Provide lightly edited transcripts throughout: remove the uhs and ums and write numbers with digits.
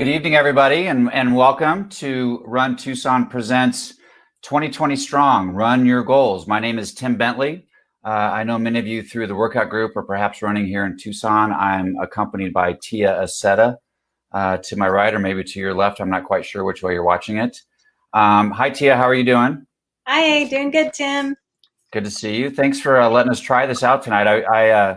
Good evening, everybody, and welcome to Run Tucson Presents 2020 Strong, Run Your Goals. My name is Tim Bentley. I know many of you through the workout group or perhaps running here in Tucson. I'm accompanied by Tia Accetta to my right or maybe to your left. I'm not quite sure which way you're watching it. Hi, Tia. How are you doing? Hi, doing good, Tim. Good to see you. Thanks for letting us try this out tonight.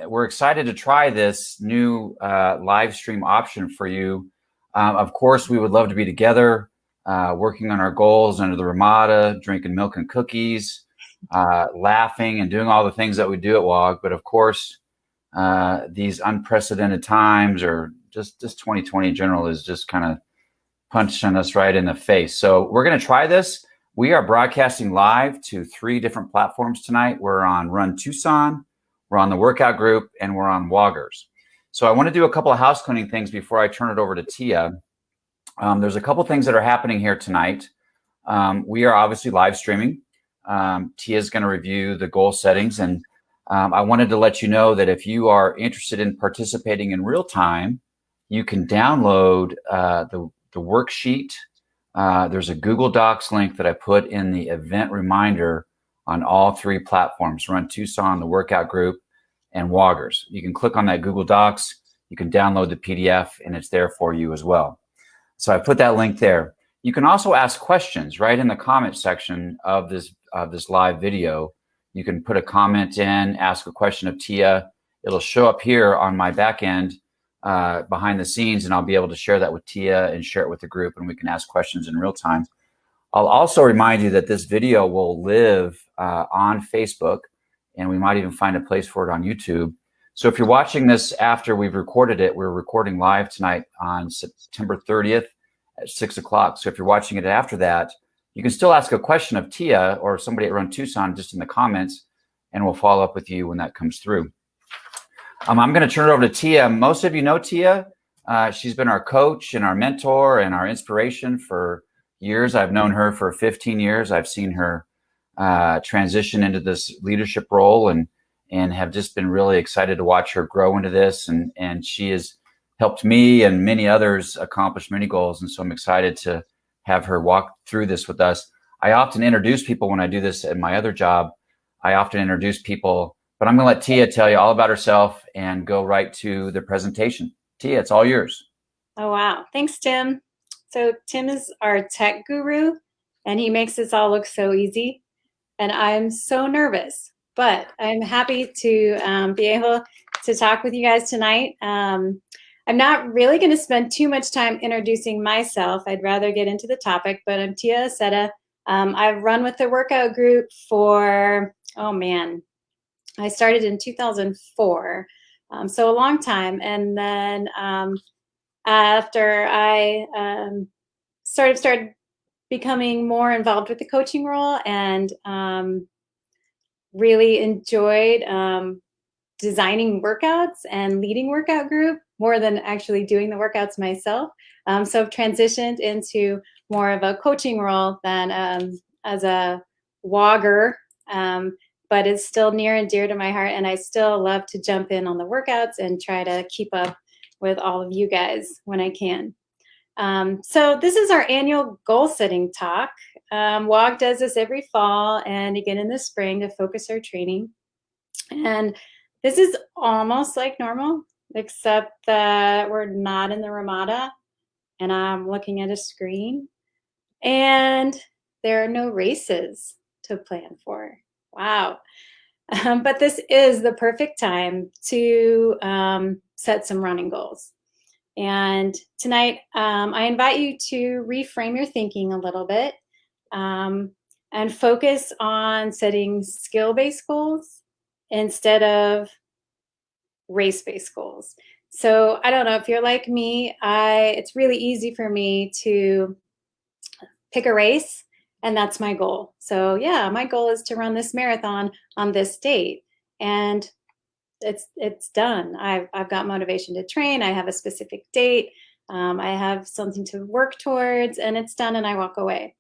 We're excited to try this new live stream option for you. Of course, we would love to be together, working on our goals under the Ramada, drinking milk and cookies, laughing and doing all the things that we do at WOG. But of course, these unprecedented times, or just 2020 in general, is just kind of punching us right in the face. So we're going to try this. We are broadcasting live to 3 different platforms tonight. We're on Run Tucson, we're on the workout group, and we're on Woggers. So I want to do a couple of house cleaning things before I turn it over to Tia. There's a couple things that are happening here tonight. We are obviously live streaming. Tia is going to review the goal settings, and I wanted to let you know that if you are interested in participating in real time, you can download the worksheet. There's a Google Docs link that I put in the event reminder on all 3 platforms: Run Tucson, the workout group, and Woggers. You can click on that Google Docs, you can download the PDF, and it's there for you as well. So I put that link there. You can also ask questions right in the comment section of this live video. You can put a comment in, ask a question of Tia. It'll show up here on my back end behind the scenes, and I'll be able to share that with Tia and share it with the group, and we can ask questions in real time. I'll also remind you that this video will live on Facebook, and we might even find a place for it on YouTube. So if you're watching this after we've recorded it, we're recording live tonight on September 30th at 6 o'clock. So if you're watching it after that, you can still ask a question of Tia or somebody at Run Tucson just in the comments, and we'll follow up with you when that comes through. I'm going to turn it over to Tia. Most of you know Tia. She's been our coach and our mentor and our inspiration for years. I've known her for 15 years. I've seen her transition into this leadership role and have just been really excited to watch her grow into this. And she has helped me and many others accomplish many goals. And so I'm excited to have her walk through this with us. I often introduce people when I do this at my other job. I often introduce people, but I'm going to let Tia tell you all about herself and go right to the presentation. Tia, it's all yours. Oh, wow. Thanks, Tim. So Tim is our tech guru, and he makes this all look so easy. And I'm so nervous, but I'm happy to be able to talk with you guys tonight. I'm not really going to spend too much time introducing myself. I'd rather get into the topic, but I'm Tia Accetta. I've run with the workout group for, I started in 2004, so a long time. And then after I started becoming more involved with the coaching role and really enjoyed designing workouts and leading workout group more than actually doing the workouts myself. So I've transitioned into more of a coaching role than as a wogger, but it's still near and dear to my heart, and I still love to jump in on the workouts and try to keep up with all of you guys when I can. So this is our annual goal setting talk. WOG does this every fall and again in the spring to focus our training. And this is almost like normal, except that we're not in the Ramada and I'm looking at a screen and there are no races to plan for. Wow. But this is the perfect time to set some running goals. And tonight, I invite you to reframe your thinking a little bit and focus on setting skill-based goals instead of race-based goals. So I don't know if you're like me, it's really easy for me to pick a race, and that's my goal. So yeah, my goal is to run this marathon on this date, and it's done. I've got motivation to train. I have a specific date. I have something to work towards, and it's done, and I walk away.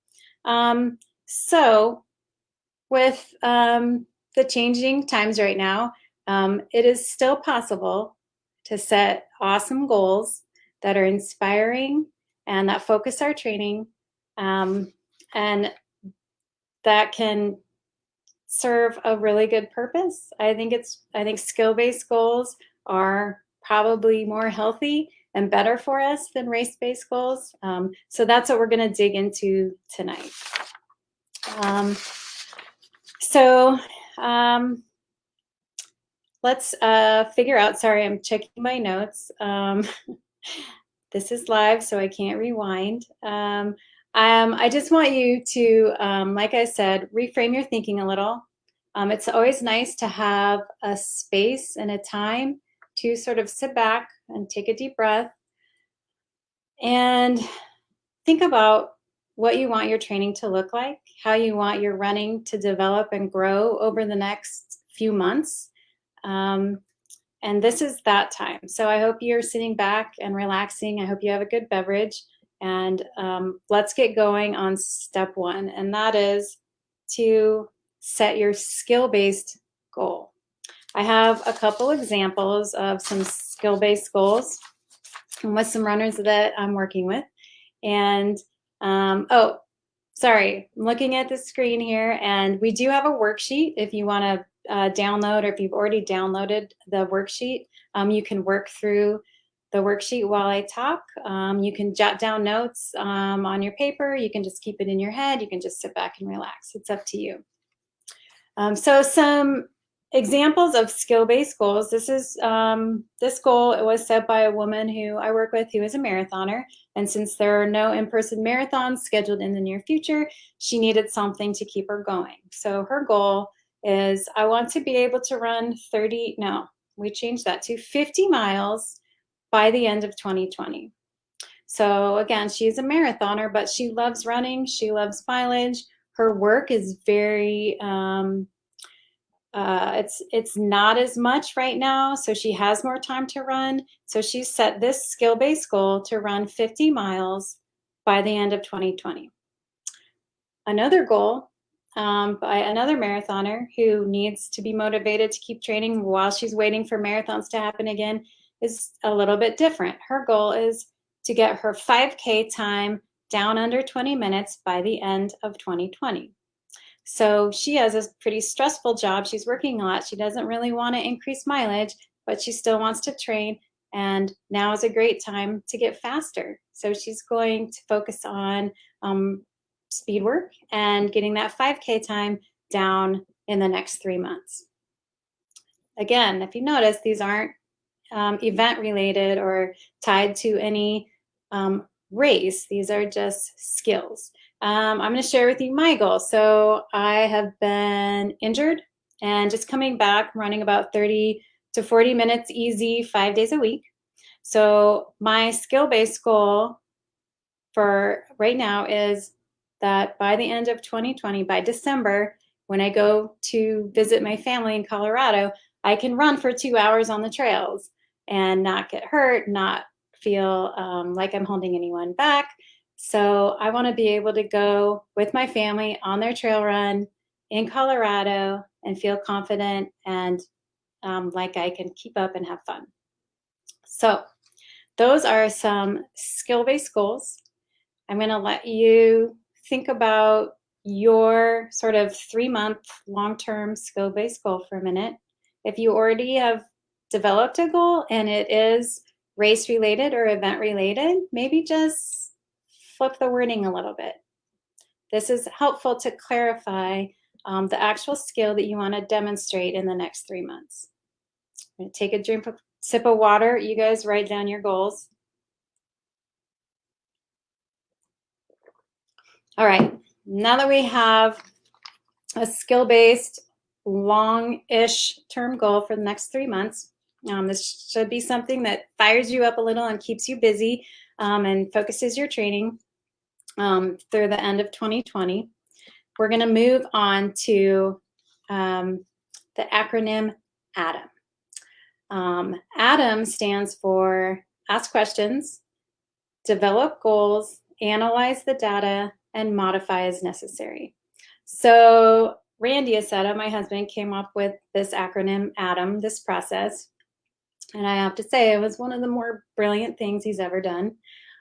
So with the changing times right now, it is still possible to set awesome goals that are inspiring and that focus our training, and that can serve a really good purpose. I think skill-based goals are probably more healthy and better for us than race-based goals. So that's what we're going to dig into tonight. Let's figure out, sorry, I'm checking my notes. This is live, so I can't rewind. I just want you to, like I said, reframe your thinking a little. It's always nice to have a space and a time to sort of sit back and take a deep breath and think about what you want your training to look like, how you want your running to develop and grow over the next few months. And this is that time. So I hope you're sitting back and relaxing. I hope you have a good beverage. And let's get going on step one. And that is to set your skill-based goal. I have a couple examples of some skill-based goals with some runners that I'm working with. And oh, sorry, I'm looking at the screen here, and we do have a worksheet if you want to download, or if you've already downloaded the worksheet, you can work through the worksheet while I talk. You can jot down notes on your paper. You can just keep it in your head. You can just sit back and relax. It's up to you. So some examples of skill-based goals. This goal, it was set by a woman who I work with who is a marathoner. And since there are no in-person marathons scheduled in the near future, she needed something to keep her going. So her goal is, I want to be able to run 50 miles by the end of 2020. So again, she's a marathoner, but she loves running. She loves mileage. Her work is very, it's not as much right now, so she has more time to run. So she set this skill-based goal to run 50 miles by the end of 2020. Another goal by another marathoner who needs to be motivated to keep training while she's waiting for marathons to happen again is a little bit different. Her goal is to get her 5K time down under 20 minutes by the end of 2020. So she has a pretty stressful job. She's working a lot. She doesn't really want to increase mileage, but she still wants to train. And now is a great time to get faster. So she's going to focus on speed work and getting that 5K time down in the next 3 months. Again, if you notice, these aren't event related or tied to any race. These are just skills. I'm going to share with you my goal. So I have been injured and just coming back, running about 30 to 40 minutes easy 5 days a week. So my skill-based goal for right now is that by the end of 2020, by December, when I go to visit my family in Colorado, I can run for 2 hours on the trails and not get hurt, not feel like I'm holding anyone back. So I want to be able to go with my family on their trail run in Colorado and feel confident and like I can keep up and have fun. So those are some skill-based goals. I'm going to let you think about your sort of 3-month long-term skill-based goal for a minute. If you already have developed a goal and it is race-related or event-related, maybe just flip the wording a little bit. This is helpful to clarify the actual skill that you want to demonstrate in the next 3 months. I'm going to take a sip of water. You guys write down your goals. All right, now that we have a skill-based, long-ish term goal for the next 3 months, this should be something that fires you up a little and keeps you busy and focuses your training through the end of 2020. We're going to move on to the acronym ATOM. ATOM stands for Ask Questions, Develop Goals, Analyze the Data, and Modify as Necessary. So Randy Accetta, my husband, came up with this acronym ATOM, this process. And I have to say, it was one of the more brilliant things he's ever done.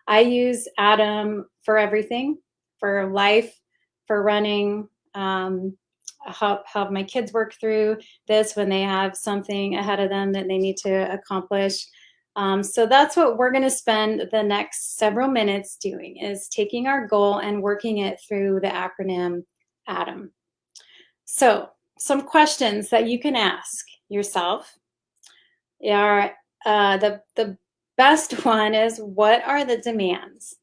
I use Adam for everything, for life, for running, help my kids work through this when they have something ahead of them that they need to accomplish. So that's what we're going to spend the next several minutes doing, is taking our goal and working it through the acronym ADAM. So some questions that you can ask yourself are, the best one is, what are the demands?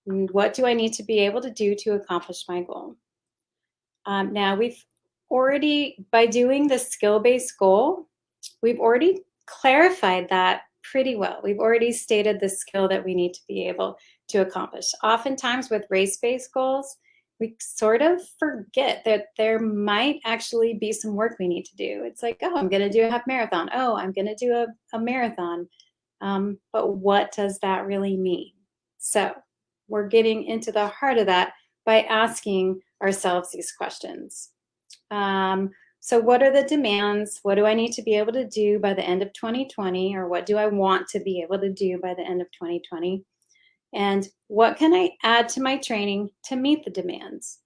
What do I need to be able to do to accomplish my goal? Now, we've already, by doing the skill-based goal, we've already clarified that pretty well. We've already stated the skill that we need to be able to accomplish. Oftentimes with race-based goals, we sort of forget that there might actually be some work we need to do. It's like, oh, I'm going to do a half marathon. Oh, I'm going to do a marathon. But what does that really mean? So we're getting into the heart of that by asking ourselves these questions. So what are the demands? What do I need to be able to do by the end of 2020? Or what do I want to be able to do by the end of 2020? And what can I add to my training to meet the demands?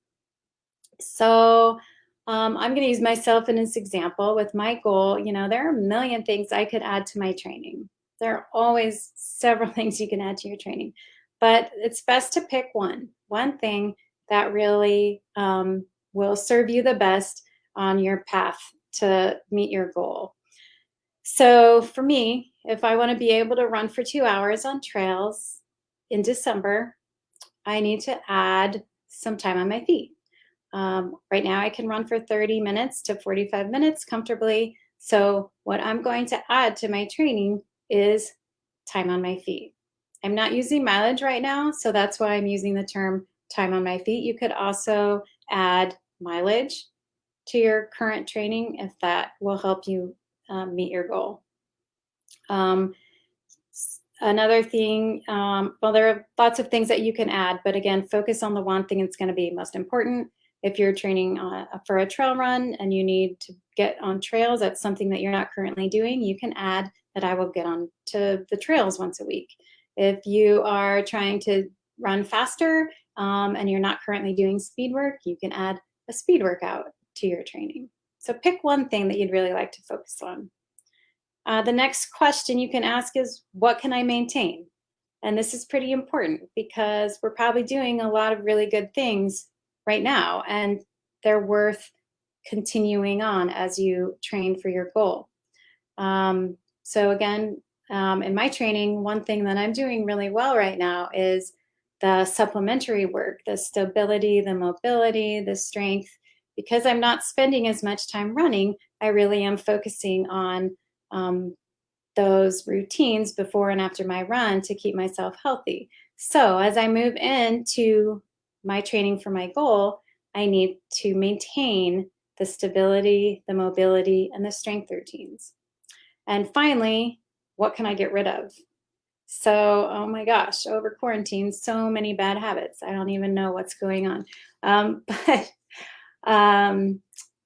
So I'm going to use myself in this example with my goal. You know, there are a million things I could add to my training. There are always several things you can add to your training, but it's best to pick one thing that really will serve you the best on your path to meet your goal. So for me, if I want to be able to run for 2 hours on trails in December, I need to add some time on my feet. Right now I can run for 30 minutes to 45 minutes comfortably. So what I'm going to add to my training is time on my feet. I'm not using mileage right now, so that's why I'm using the term time on my feet. You could also add mileage to your current training if that will help you meet your goal. Another thing, well, there are lots of things that you can add, but again, focus on the one thing that's going to be most important. If you're training for a trail run and you need to get on trails, that's something that you're not currently doing, you can add that I will get on to the trails once a week. If you are trying to run faster and you're not currently doing speed work, you can add a speed workout to your training. So pick one thing that you'd really like to focus on. The next question you can ask is, what can I maintain? And this is pretty important because we're probably doing a lot of really good things right now, and they're worth continuing on as you train for your goal. So again, in my training, one thing that I'm doing really well right now is the supplementary work, the stability, the mobility, the strength. Because I'm not spending as much time running, I really am focusing on those routines before and after my run to keep myself healthy. So as I move into my training for my goal, I need to maintain the stability, the mobility, and the strength routines. And finally, what can I get rid of? So, oh my gosh, over quarantine, so many bad habits. I don't even know what's going on. But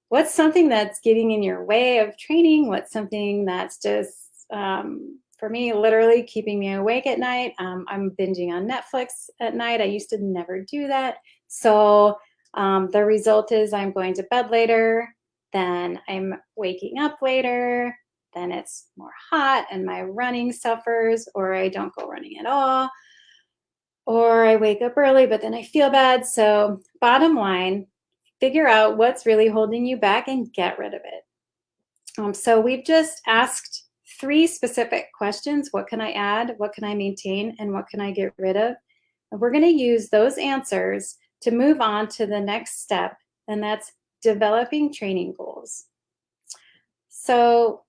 what's something that's getting in your way of training? What's something that's just, for me, literally keeping me awake at night? I'm binging on Netflix at night. I used to never do that. So the result is I'm going to bed later, then I'm waking up later, then it's more hot and my running suffers, or I don't go running at all, or I wake up early, but then I feel bad. So bottom line, figure out what's really holding you back and get rid of it. So we've just asked 3 specific questions. What can I add? What can I maintain? And what can I get rid of? And we're going to use those answers to move on to the next step, and that's developing training goals. So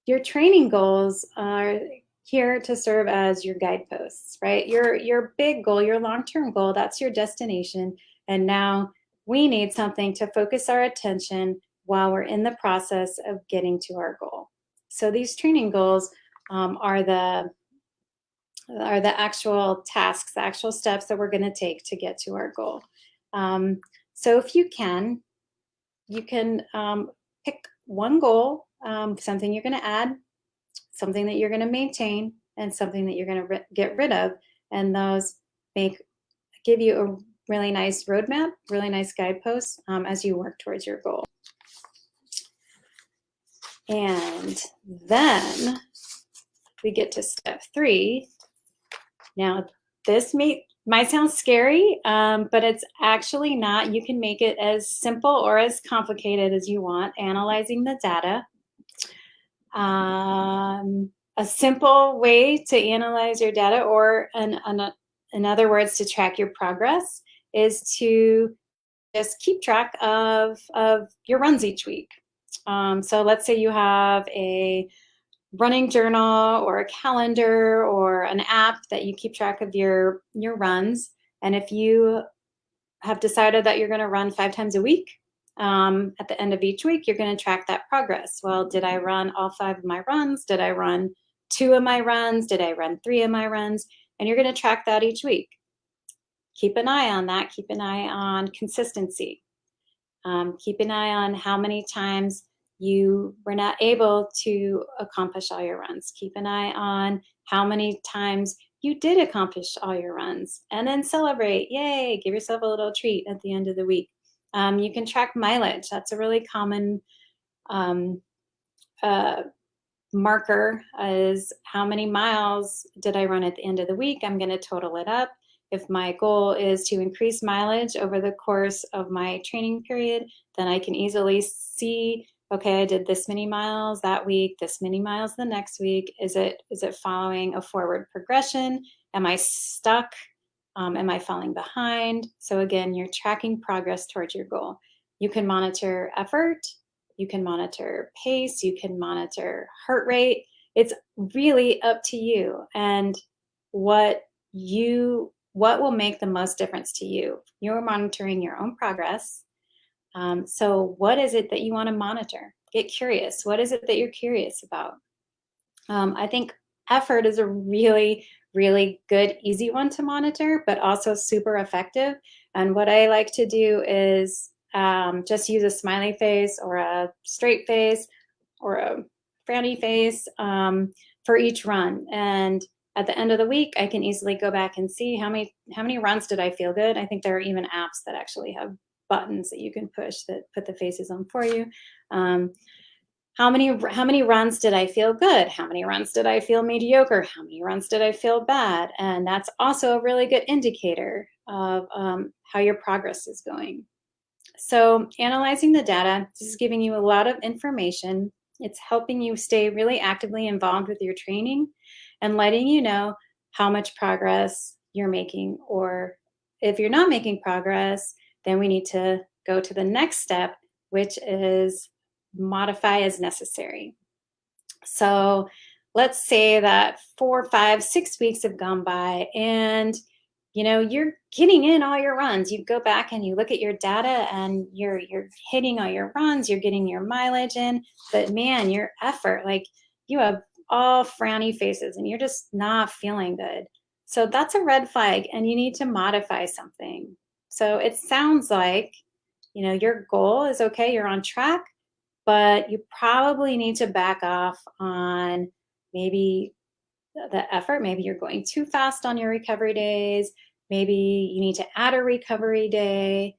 your training goals are here to serve as your guideposts, right? Your big goal, your long-term goal, that's your destination. And now we need something to focus our attention while we're in the process of getting to our goal. So these training goals are the actual tasks, the actual steps that we're going to take to get to our goal. So if you can pick one goal, something you're going to add something that you're going to maintain, and something that you're going to get rid of. And those give you a really nice roadmap, really nice guideposts as you work towards your goal. And then we get to step 3. Now, this might sound scary, but it's actually not. You can make it as simple or as complicated as you want, analyzing the data. A simple way to analyze your data, or in other words, to track your progress, is to just keep track of your runs each week. So let's say you have a running journal or a calendar or an app that you keep track of your runs. And if you have decided that you're going to run 5 times a week, at the end of each week, you're going to track that progress. Well, did I run all 5 of my runs? Did I run 2 of my runs? Did I run 3 of my runs? And you're going to track that each week. Keep an eye on that. Keep an eye on consistency. Keep an eye on how many times you were not able to accomplish all your runs. Keep an eye on how many times you did accomplish all your runs, and then celebrate. Yay, give yourself a little treat at the end of the week. You can track mileage. That's a really common marker, is how many miles did I run at the end of the week? I'm going to total it up. If my goal is to increase mileage over the course of my training period, then I can easily see, okay, I did this many miles that week, this many miles the next week. Is it following a forward progression? Am I stuck? Am I falling behind? So again, you're tracking progress towards your goal. You can monitor effort. You can monitor pace. You can monitor heart rate. It's really up to you and what will make the most difference to you. You're monitoring your own progress. So what is it that you want to monitor? Get curious. What is it that you're curious about? I think effort is a really, really good, easy one to monitor, but also super effective. And what I like to do is just use a smiley face or a straight face or a frowny face for each run. And at the end of the week, I can easily go back and see how many runs did I feel good. I think there are even apps that actually have buttons that you can push that put the faces on for you. How many runs did I feel good? How many runs did I feel mediocre? How many runs did I feel bad? And that's also a really good indicator of how your progress is going. So analyzing the data, this is giving you a lot of information. It's helping you stay really actively involved with your training and letting you know how much progress you're making. Or if you're not making progress, then we need to go to the next step, which is modify as necessary. So let's say that 4, 5, 6 weeks have gone by and you're getting in all your runs. You go back and you look at your data and you're hitting all your runs, you're getting your mileage in, but man, your effort, like you have all frowny faces and you're just not feeling good. So that's a red flag and you need to modify something. So it sounds like, your goal is okay, you're on track, but you probably need to back off on maybe the effort. Maybe you're going too fast on your recovery days. Maybe you need to add a recovery day.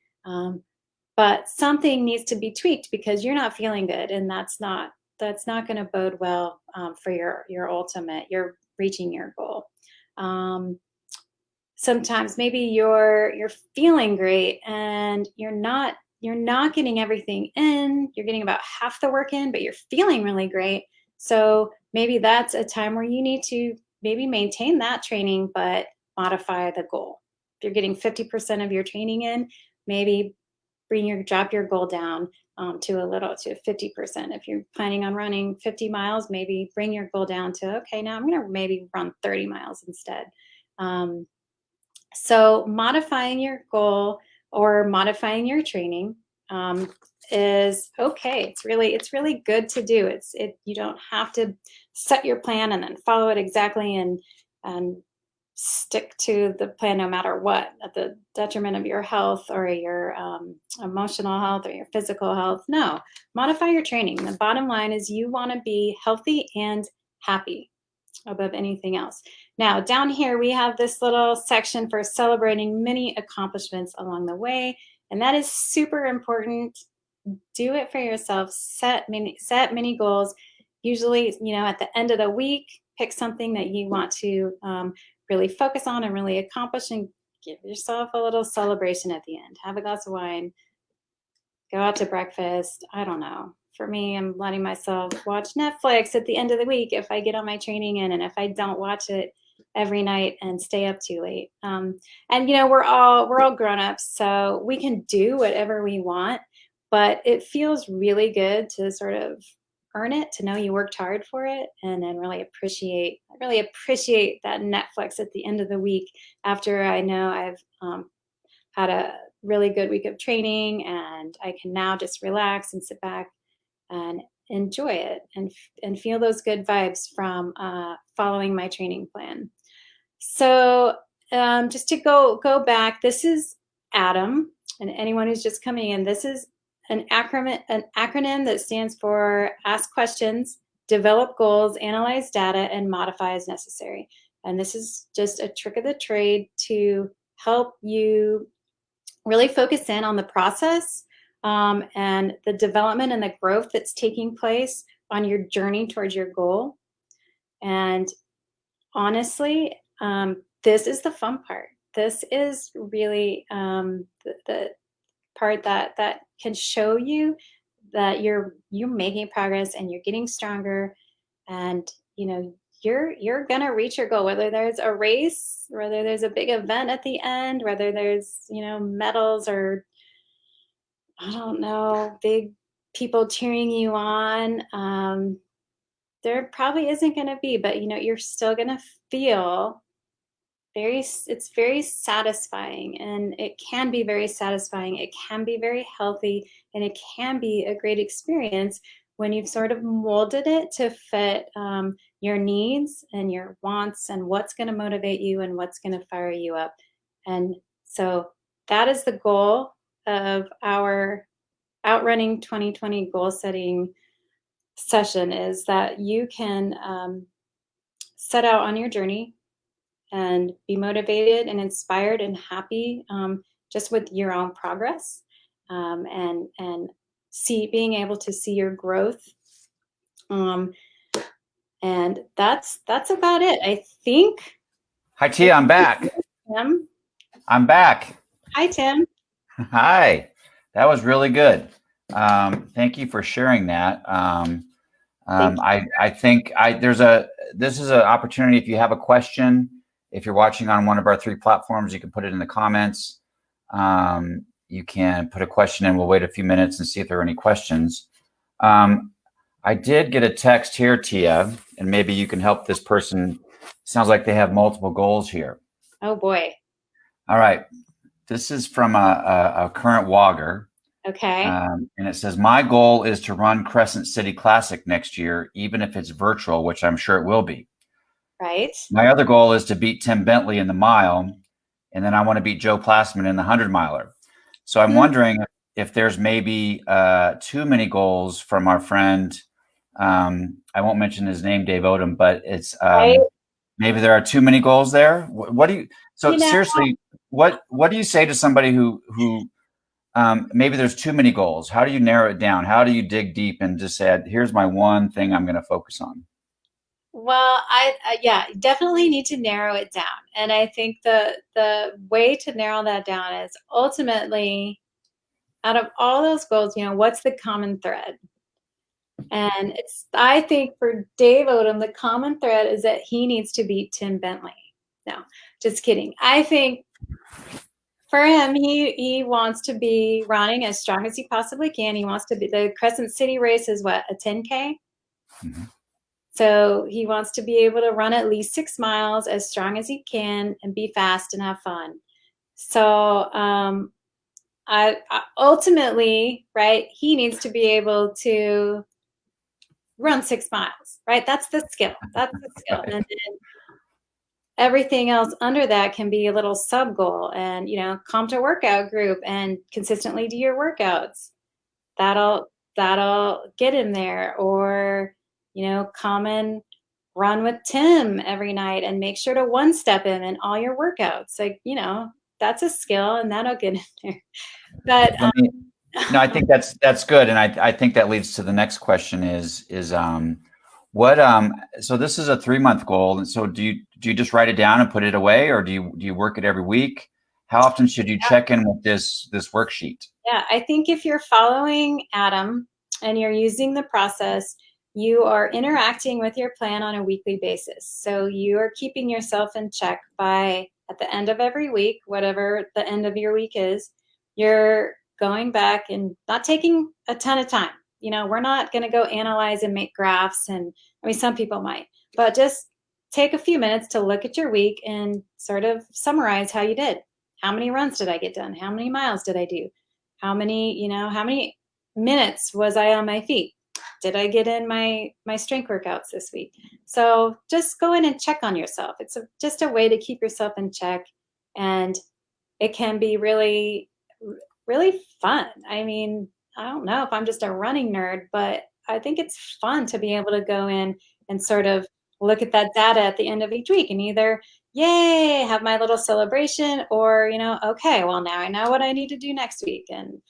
But something needs to be tweaked because you're not feeling good, and that's not going to bode well for your ultimate. You're reaching your goal. Sometimes maybe you're feeling great and you're not getting everything in. You're getting about half the work in, but you're feeling really great. So maybe that's a time where you need to maybe maintain that training, but modify the goal. If you're getting 50% of your training in, maybe drop your goal down to 50%. If you're planning on running 50 miles, maybe bring your goal down to, okay, now I'm going to maybe run 30 miles instead. So modifying your goal or modifying your training is okay. It's really good to do. You don't have to set your plan and then follow it exactly and stick to the plan no matter what, at the detriment of your health or your emotional health or your physical health. No, modify your training. The bottom line is you want to be healthy and happy above anything else. Now, down here, we have this little section for celebrating many accomplishments along the way, and that is super important. Do it for yourself. Set many goals. Usually, at the end of the week, pick something that you want to really focus on and really accomplish, and give yourself a little celebration at the end. Have a glass of wine, go out to breakfast. I don't know. For me, I'm letting myself watch Netflix at the end of the week if I get on my training in, and if I don't watch it every night and stay up too late. And we're all grown-ups, so we can do whatever we want, but it feels really good to sort of earn it, to know you worked hard for it, and then really appreciate that Netflix at the end of the week after I know I've had a really good week of training, and I can now just relax and sit back and enjoy it and feel those good vibes from following my training plan. So just to go back, this is ADAM, and anyone who's just coming in, this is an acronym that stands for Ask Questions, Develop Goals, Analyze Data, and Modify as Necessary. And this is just a trick of the trade to help you really focus in on the process and the development and the growth that's taking place on your journey towards your goal. And honestly, this is the fun part. This is really the part that can show you that you're making progress and you're getting stronger, and you're gonna reach your goal, whether there's a race, whether there's a big event at the end, whether there's medals, or I don't know, big people cheering you on. There probably isn't going to be, but you're still going to feel it's very satisfying, and it can be very satisfying. It can be very healthy, and it can be a great experience when you've sort of molded it to fit your needs and your wants and what's going to motivate you and what's going to fire you up. And so that is the goal of our Outrunning 2020 goal setting session, is that you can set out on your journey and be motivated and inspired and happy just with your own progress, and being able to see your growth. And that's about it, I think. Hi, Tia. I'm back. Tim. I'm back. Hi, Tim. Hi. That was really good. Thank you for sharing that. I think this is an opportunity. If you have a question, if you're watching on one of our 3 platforms, you can put it in the comments. You can put a question in. We'll wait a few minutes and see if there are any questions. I did get a text here, Tia, and maybe you can help this person. Sounds like they have multiple goals here. Oh boy. All right. This is from a current wogger. Okay. And it says, my goal is to run Crescent City Classic next year, even if it's virtual, which I'm sure it will be. Right. My other goal is to beat Tim Bentley in the mile, and then I want to beat Joe Plassman in the 100-miler. So I'm wondering if there's maybe too many goals from our friend. I won't mention his name, Dave Odom, but it's right. Maybe there are too many goals there. What do you? So seriously, what do you say to somebody who maybe there's too many goals? How do you narrow it down? How do you dig deep and just say, here's my one thing I'm going to focus on? Well, I definitely need to narrow it down. And I think the way to narrow that down is ultimately, out of all those goals, what's the common thread? And I think for Dave Odom, the common thread is that he needs to beat Tim Bentley. No, just kidding. I think for him, he wants to be running as strong as he possibly can. He wants to be, the Crescent City race is what, a 10K? Mm-hmm. So he wants to be able to run at least 6 miles as strong as he can and be fast and have fun. So I ultimately, right, he needs to be able to run 6 miles, right? That's the skill. That's the skill. And then everything else under that can be a little sub goal, and come to workout group and consistently do your workouts. That'll get him there. Or come and run with Tim every night and make sure to one step him in all your workouts. Like, that's a skill and that'll get in there. But Let me, no, I think that's good, and I think that leads to the next question is what so this is a 3-month goal, and so do you just write it down and put it away, or do you work it every week? How often should you check in with this worksheet? yeah, I think if you're following Adam and you're using the process, you are interacting with your plan on a weekly basis. So you are keeping yourself in check by at the end of every week, whatever the end of your week is, you're going back and not taking a ton of time. We're not going to go analyze and make graphs. And I mean, some people might, but just take a few minutes to look at your week and sort of summarize how you did. How many runs did I get done? How many miles did I do? How many minutes was I on my feet? Did I get in my strength workouts this week? So just go in and check on yourself. It's just a way to keep yourself in check, and it can be really, really fun. I mean, I don't know if I'm just a running nerd, but I think it's fun to be able to go in and sort of look at that data at the end of each week and either, yay, have my little celebration, or, okay, well, now I know what I need to do next week. And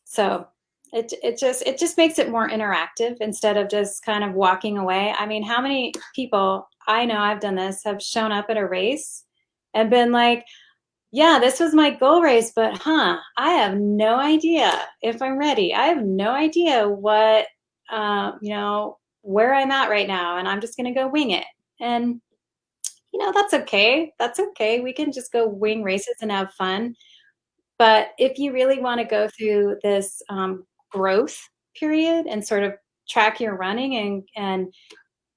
so it just makes it more interactive instead of just kind of walking away. I mean, how many people, I know I've done this, have shown up at a race and been like, yeah, this was my goal race, but I have no idea if I'm ready. I have no idea what, where I'm at right now, and I'm just going to go wing it. And, that's okay. That's okay. We can just go wing races and have fun. But if you really want to go through this growth period and sort of track your running and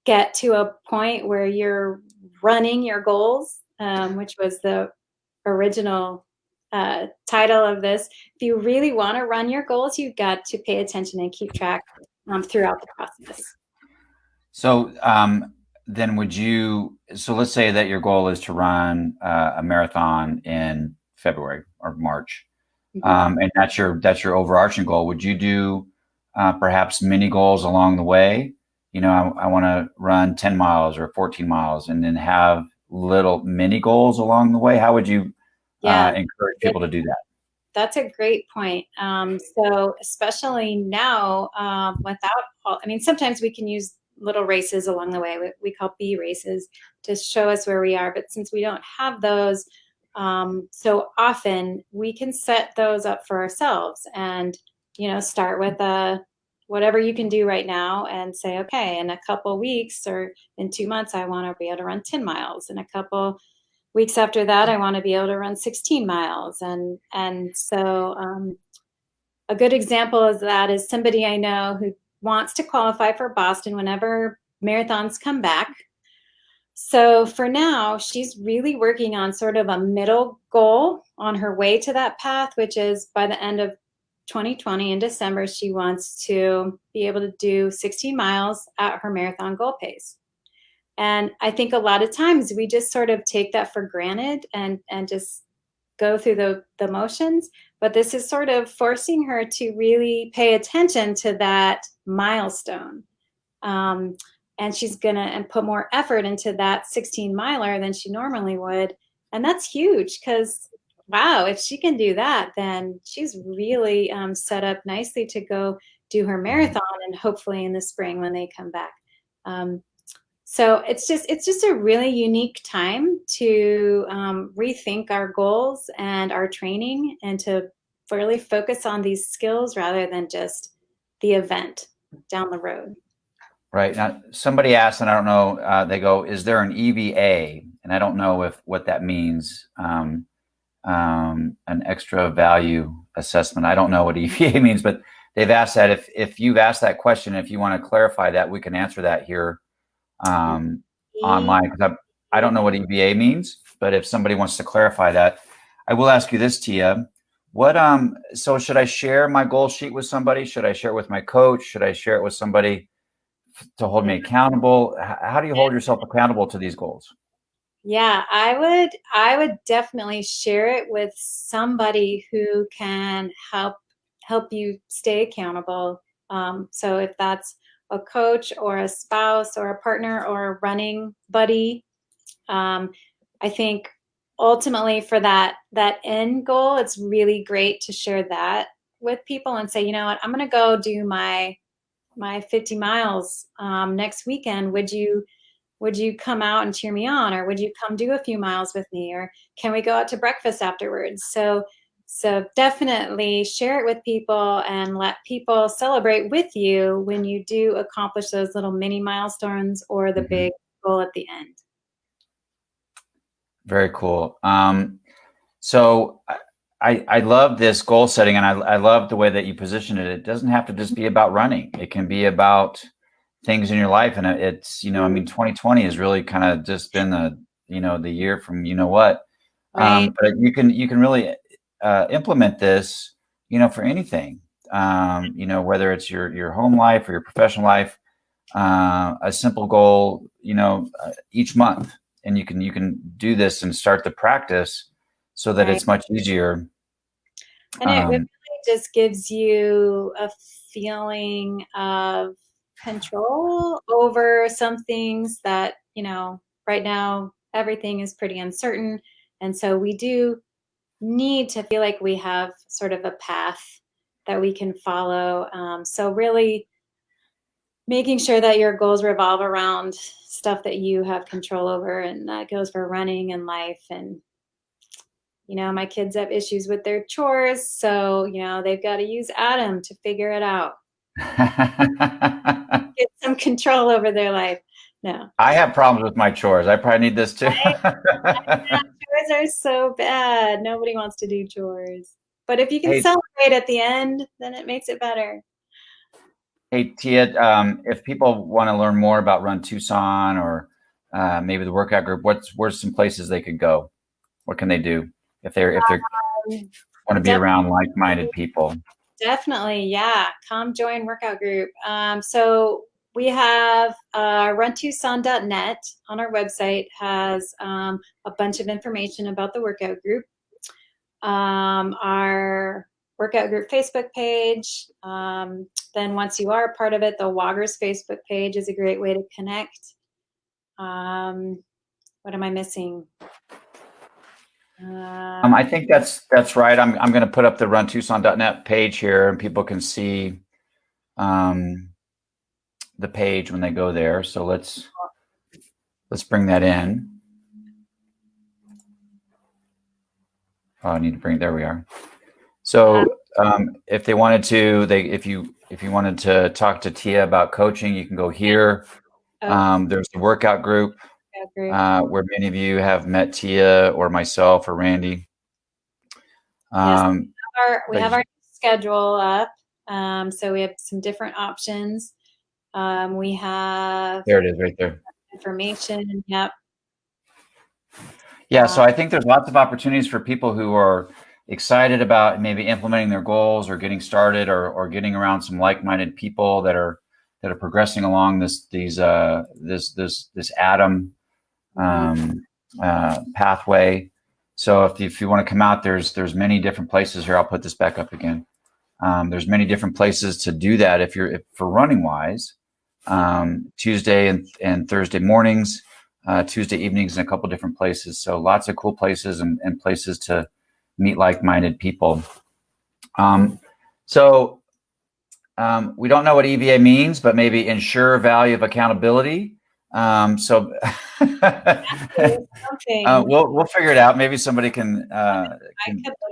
get to a point where you're running your goals, which was the original title of this. If you really want to run your goals, you've got to pay attention and keep track throughout the process. So then so let's say that your goal is to run a marathon in February or March. And that's your overarching goal. Would you do perhaps mini goals along the way? I want to run 10 miles or 14 miles, and then have little mini goals along the way. How would you encourage people to do that? That's a great point. So especially now, sometimes we can use little races along the way. We call B races to show us where we are. But since we don't have those so often, we can set those up for ourselves and, start with whatever you can do right now and say, okay, in a couple weeks or in 2 months, I want to be able to run 10 miles. In a couple weeks after that, I want to be able to run 16 miles. And so a good example of that is somebody I know who wants to qualify for Boston whenever marathons come back. So for now, she's really working on sort of a middle goal on her way to that path, which is by the end of 2020 in December, she wants to be able to do 16 miles at her marathon goal pace. And I think a lot of times we just sort of take that for granted and just go through the motions. But this is sort of forcing her to really pay attention to that milestone. And she's going to put more effort into that 16 miler than she normally would. And that's huge because, wow, if she can do that, then she's really set up nicely to go do her marathon and hopefully in the spring when they come back. So it's just a really unique time to rethink our goals and our training and to really focus on these skills rather than just the event down the road. Right. Now, somebody asked, and I don't know, they go, is there an EVA? And I don't know what that means, an extra value assessment. I don't know what EVA means, but they've asked that. If you've asked that question, if you want to clarify that, we can answer that here online, because I don't know what EVA means, but if somebody wants to clarify that, I will ask you this, Tia. So should I share my goal sheet with somebody? Should I share it with my coach? Should I share it with somebody to hold me accountable? How do you hold yourself accountable to these goals? Yeah, I would definitely share it with somebody who can help you stay accountable. So if that's a coach or a spouse or a partner or a running buddy. I think ultimately for that end goal, it's really great to share that with people and say, you know what, I'm going to go do my 50 miles next weekend. Would you come out and cheer me on, or would you come do a few miles with me, or can we go out to breakfast afterwards? So definitely share it with people and let people celebrate with you when you do accomplish those little mini milestones or the big goal at the end. Very cool. So I love this goal setting, and I love the way that you position it. It doesn't have to just be about running. It can be about things in your life. And it's, I mean, 2020 has really kind of just been the year from, what, Right. but you can really implement this, for anything, whether it's your home life or your professional life, a simple goal, each month. And you can do this and start the practice so that it's much easier. And it really just gives you a feeling of control over some things that, right now everything is pretty uncertain. And so we do need to feel like we have sort of a path that we can follow. So really making sure that your goals revolve around stuff that you have control over, and that goes for running and life. And my kids have issues with their chores, so they've got to use Adam to figure it out. Get some control over their life. No, I have problems with my chores. I probably need this too. Chores are so bad. Nobody wants to do chores. But if you can celebrate at the end, then it makes it better. Hey, Tia, if people want to learn more about Run Tucson or maybe the workout group, where's some places they could go? What can they do if they want to be around like-minded people? Definitely, yeah. Come join workout group. So we have runtucson.net on our website, has a bunch of information about the workout group. Our workout group Facebook page. Then once you are a part of it, the Walgers Facebook page is a great way to connect. What am I missing? I think that's right. I'm going to put up the runtucson.net page here, and people can see the page when they go there. So let's bring that in. Oh, I need to bring. There we are. So if they wanted to, if you wanted to talk to Tia about coaching, you can go here. There's the workout group. Where many of you have met Tia or myself or Randy. Yes, we have our schedule up. So we have some different options. We have there it is right there. Information. Yep. Yeah. So I think there's lots of opportunities for people who are excited about maybe implementing their goals or getting started or getting around some like-minded people that are progressing along this Adam pathway. So if you want to come out, there's many different places here. I'll put this back up again. There's many different places to do that if for running wise. Tuesday and Thursday mornings, Tuesday evenings in a couple different places. So lots of cool places and places to meet like-minded people. So we don't know what EVA means, but maybe ensure value of accountability. So we'll figure it out. Maybe somebody can look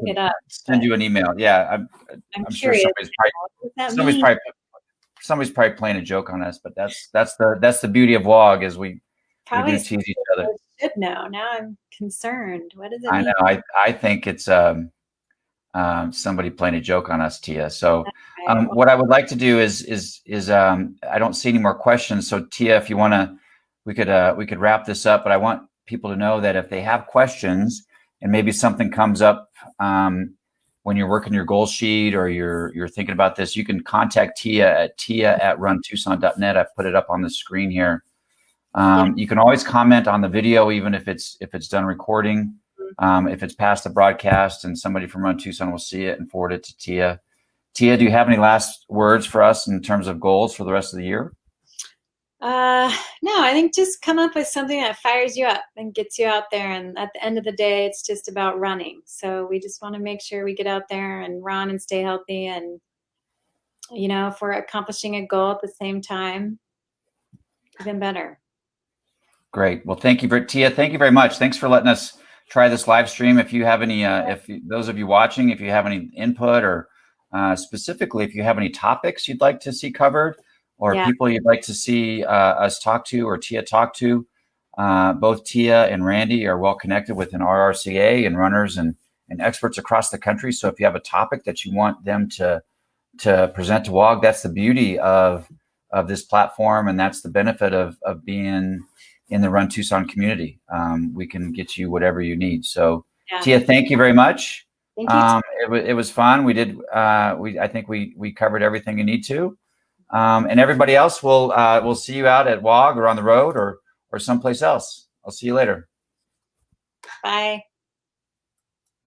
it up. Send you an email. Yeah, I'm sure somebody's probably playing a joke on us, but that's the beauty of WOG is we do tease each other. Should know. Now I'm concerned. What does it I mean? know. I think it's somebody playing a joke on us, Tia. So what I would like to do is I don't see any more questions. So Tia, if you want to, we could wrap this up. But I want people to know that if they have questions and maybe something comes up when you're working your goal sheet or you're thinking about this, you can contact Tia at runtucson.net. I've put it up on the screen here. You can always comment on the video, even if it's done recording. If it's past the broadcast, and somebody from Run Tucson will see it and forward it to Tia. Tia, do you have any last words for us in terms of goals for the rest of the year? No, I think just come up with something that fires you up and gets you out there. And at the end of the day, it's just about running. So we just want to make sure we get out there and run and stay healthy. And, if we're accomplishing a goal at the same time, even better. Great. Well, Tia. Thank you very much. Thanks for letting us try this live stream. If you have any, those of you watching, if you have any input or specifically, if you have any topics you'd like to see covered or people you'd like to see us talk to or Tia talk to, both Tia and Randy are well connected with an RRCA and runners and experts across the country. So if you have a topic that you want them to present to WOG, that's the beauty of this platform, and that's the benefit of being in the Run Tucson community. We can get you whatever you need. So Tia, thank you very much. Thank you. It was fun. We did. I think we covered everything you need to. And everybody else, we'll see you out at WOG or on the road or someplace else. I'll see you later. Bye.